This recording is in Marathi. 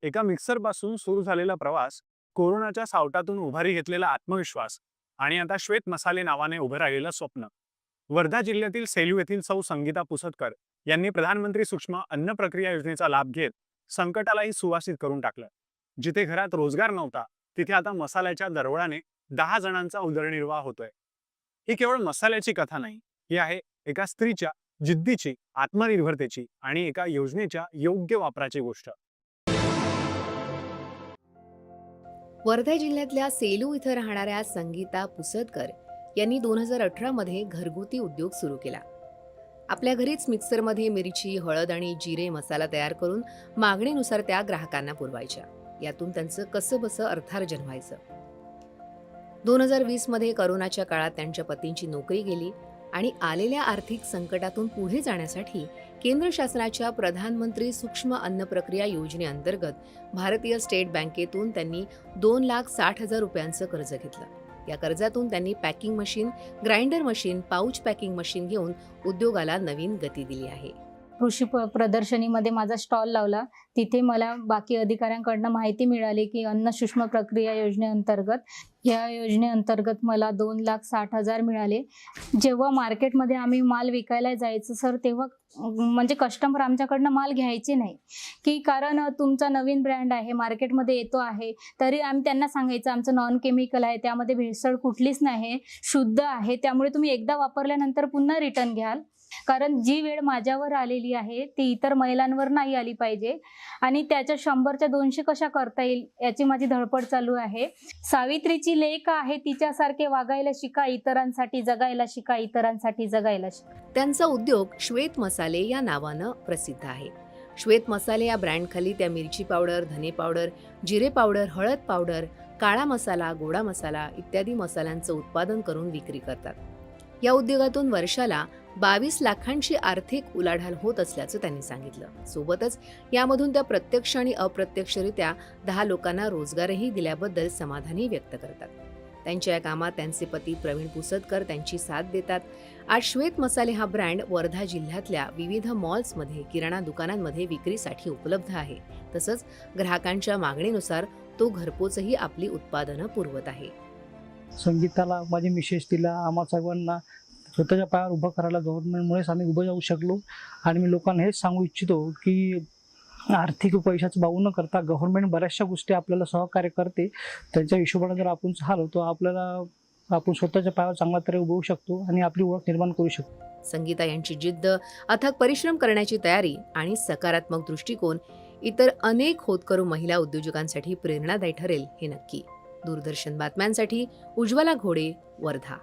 एका मिक्सरपासून सुरू झालेला प्रवास, कोरोनाच्या सावटातून उभारी घेतलेला आत्मविश्वास आणि आता श्वेत मसाले नावाने उभं राहिलेलं स्वप्न. वर्धा जिल्ह्यातील सेलू येथील सौ संगीता पुसदकर यांनी प्रधानमंत्री सूक्ष्म अन्न प्रक्रिया योजनेचा लाभ घेत संकटालाही सुवासित करून टाकलं. जिथे घरात रोजगार नव्हता, तिथे आता मसाल्याच्या दरवळाने 10 जणांचा उदरनिर्वाह होतोय. ही केवळ मसाल्याची कथा नाही, ही आहे एका स्त्रीच्या जिद्दीची, आत्मनिर्भरतेची आणि एका योजनेच्या योग्य वापराची गोष्ट. वर्धा जिल्ह्यातल्या सेलू इथं राहणाऱ्या संगीता पुसदकर यांनी 2018 मध्ये घरगुती उद्योग सुरू केला. आपल्या घरीच मिक्सरमध्ये मिरची, हळद आणि जिरे मसाला तयार करून मागणीनुसार त्या ग्राहकांना पुरवायच्या. यातून त्यांचं कसंबसं अर्थार्जन व्हायचं. 2020 मध्ये करोनाच्या काळात त्यांच्या पतींची नोकरी गेली आणि आलेल्या आर्थिक संकटातून पुढे जाण्यासाठी केंद्र शासनाच्या प्रधानमंत्री सूक्ष्म अन्न प्रक्रिया योजनेअंतर्गत भारतीय स्टेट बँकेतून त्यांनी 2,60,000 रुपयांचं कर्ज घेतलं. या कर्जातून त्यांनी packing machine, grinder machine, pouch packing machine घेऊन उद्योगाला नवीन गती दिली आहे. कृषी प्रदर्शनीमध्ये माझा स्टॉल लावला. तिथे मला बाकी अधिकाऱ्यांकडून माहिती मिळाली की अन्न सूक्ष्म प्रक्रिया योजनेअंतर्गत या योजनेअंतर्गत मला 2,60,000 मिळाले. जेव्हा मार्केटमध्ये आम्ही माल विकायला जायचं सर, तेव्हा म्हणजे कस्टमर आमच्याकडनं माल घ्यायचे नाही की कारण तुमचा नवीन ब्रँड आहे, मार्केटमध्ये येतो आहे. तरी आम्ही त्यांना सांगायचं आमचं नॉन केमिकल आहे, त्यामध्ये भेसळ कुठलीच नाही, शुद्ध आहे, त्यामुळे तुम्ही एकदा वापरल्यानंतर पुन्हा रिटर्न घ्याल. कारण जी वेळ माझ्यावर आलेली आहे ती इतर महिलांवर नाही आली पाहिजे आणि त्याच्या 100च्या 200 कशा करता येईल याची माझी धडपड चालू आहे. सावित्रीची लेक आहे, तिच्यासारखे वागायला शिका, इतरांसाठी जगायला शिका, इतरांसाठी जगायला शिका. त्यांचा उद्योग श्वेत मसाले या नावानं प्रसिद्ध आहे. श्वेत मसाले या ब्रँडखाली त्या मिरची पावडर, धने पावडर, जिरे पावडर, हळद पावडर, काळा मसाला, गोडा मसाला इत्यादी मसाल्यांचं उत्पादन करून विक्री करतात. या उद्योगातून वर्षाला 22 लाखांची आर्थिक उलाढाल होत असल्याचं त्यांनी सांगितलं. सोबतच यामधून त्या प्रत्यक्ष आणि अप्रत्यक्षरित्या 10 लोकांना रोजगारही दिल्याबद्दल समाधानी व्यक्त करतात. त्यांच्या या कामात त्यांचे पती प्रवीण पुसदकर त्यांची साथ देतात. आज श्वेत मसाले हा ब्रँड वर्धा जिल्ह्यातल्या विविध मॉल्समध्ये, किराणा दुकानांमध्ये विक्रीसाठी उपलब्ध आहे. तसंच ग्राहकांच्या मागणीनुसार तो घरपोचही आपली उत्पादनं पुरवत आहे. संगीताला, माझी मिसेस, तिला, आम्हा सर्वांना स्वतःच्या पायावर उभं करायला गव्हर्नमेंटमुळेच आम्ही उभं राहू शकलो. आणि मी लोकांना हेच सांगू इच्छितो की आर्थिक पैशाचं बाऊ न करता गव्हर्नमेंट बऱ्याचशा गोष्टी आपल्याला सहकार्य करते. त्यांच्या हिशोबाने जर आपण झालो तर आपण स्वतःच्या पायावर चांगल्या तरी उभं होऊ शकतो आणि आपली ओळख निर्माण करू शकतो. संगीता यांची जिद्द, अथक परिश्रम करण्याची तयारी आणि सकारात्मक दृष्टिकोन इतर अनेक होतकरू महिला उद्योजकांसाठी प्रेरणादायी ठरेल हे नक्की. दूरदर्शन बातम्यांसाठी उज्ज्वला घोडे, वर्धा.